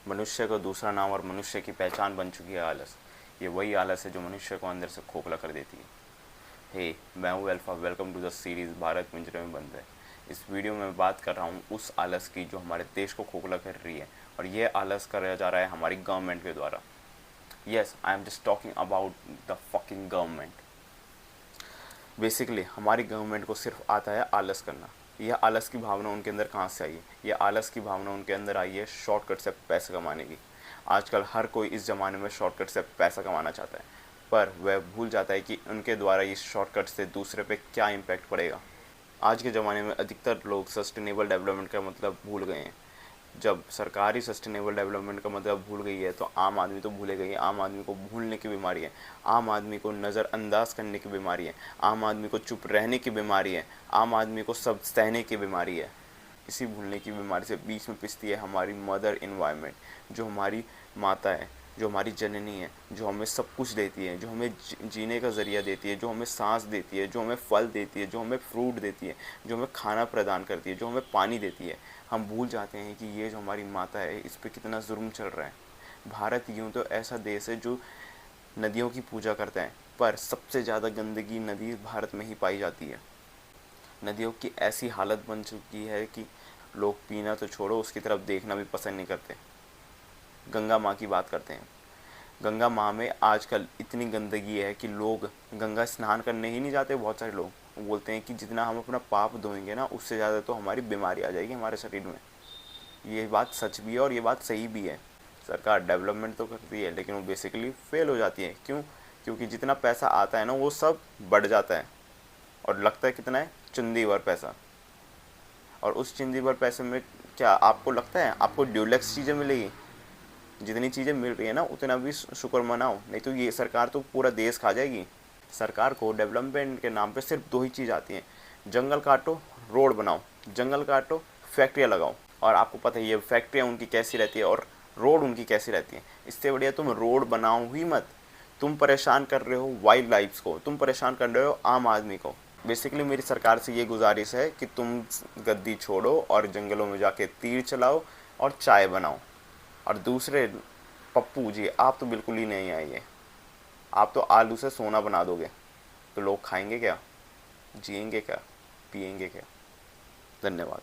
मनुष्य का दूसरा नाम और मनुष्य की पहचान बन चुकी है आलस। ये वही आलस है जो मनुष्य को अंदर से खोखला कर देती है। हे, मैं हूँ Alpha, welcome to the series Bharat पिंजरे में बंद है। इस वीडियो में मैं बात कर रहा हूँ उस आलस की जो हमारे देश को खोखला कर रही है, और ये आलस कराया जा रहा है हमारी गवर्नमेंट के द्वारा। Yes, I am just talking about the fucking government. Basically हमारी गवर्नमेंट को सिर्फ आता है आलस करना। यह आलस की भावना उनके अंदर कहाँ से आई है? यह आलस की भावना उनके अंदर आई है शॉर्टकट से पैसे कमाने की। आजकल हर कोई इस ज़माने में शॉर्टकट से पैसा कमाना चाहता है, पर वह भूल जाता है कि उनके द्वारा इस शॉर्टकट से दूसरे पे क्या इम्पैक्ट पड़ेगा। आज के ज़माने में अधिकतर लोग सस्टेनेबल डेवलपमेंट का मतलब भूल गए हैं। जब सरकारी सस्टेनेबल डेवलपमेंट का मतलब भूल गई है तो आम आदमी तो भूलेगा ही। आम आदमी को भूलने की बीमारी है, आम आदमी को नज़रअंदाज करने की बीमारी है, आम आदमी को चुप रहने की बीमारी है, आम आदमी को सब सहने की बीमारी है। इसी भूलने की बीमारी से बीच में पिसती है हमारी मदर इन्वायरमेंट, जो हमारी माता है, जो हमारी जननी है, जो हमें सब कुछ देती है, जो हमें जीने का ज़रिया देती है, जो हमें सांस देती है, जो हमें फल देती है, जो हमें फ्रूट देती है, जो हमें खाना प्रदान करती है, जो हमें पानी देती है। हम भूल जाते हैं कि ये जो हमारी माता है, इस पर कितना जुल्म चल रहा है। भारत यूँ तो ऐसा देश है जो नदियों की पूजा करता है, पर सबसे ज़्यादा गंदगी नदी भारत में ही पाई जाती है। नदियों की ऐसी हालत बन चुकी है कि लोग पीना तो छोड़ो, उसकी तरफ देखना भी पसंद नहीं करते। गंगा माँ की बात करते हैं। गंगा माँ में आजकल इतनी गंदगी है कि लोग गंगा स्नान करने ही नहीं जाते। बहुत सारे लोग बोलते हैं कि जितना हम अपना पाप धोएंगे ना, उससे ज़्यादा तो हमारी बीमारी आ जाएगी हमारे शरीर में। ये बात सच भी है और ये बात सही भी है। सरकार डेवलपमेंट तो करती है, लेकिन वो बेसिकली फेल हो जाती है। क्यों? क्योंकि जितना पैसा आता है ना, वो सब बढ़ जाता है, और लगता है कितना है, चुंदी भर पैसा। और उस चुंदी भर पैसे में क्या आपको लगता है आपको ड्यूलक्स चीज़ें मिलेगी? जितनी चीज़ें मिल रही है ना, उतना भी शुक्र मनाओ, नहीं तो ये सरकार तो पूरा देश खा जाएगी। सरकार को डेवलपमेंट के नाम पे सिर्फ दो ही चीज़ आती हैं: जंगल काटो, रोड बनाओ। जंगल काटो, फैक्ट्रियाँ लगाओ। और आपको पता है ये फैक्ट्रियाँ उनकी कैसी रहती है और रोड उनकी कैसी रहती है। इससे बढ़िया तुम रोड बनाओ ही मत। तुम परेशान कर रहे हो वाइल्ड लाइफ्स को, तुम परेशान कर रहे हो आम आदमी को। बेसिकली मेरी सरकार से ये गुजारिश है कि तुम गद्दी छोड़ो और जंगलों में जाके तीर चलाओ और चाय बनाओ। और दूसरे, पप्पू जी, आप तो बिल्कुल ही नहीं आइए। आप तो आलू से सोना बना दोगे, तो लोग खाएंगे क्या, जिएंगे क्या, पिएंगे क्या? धन्यवाद।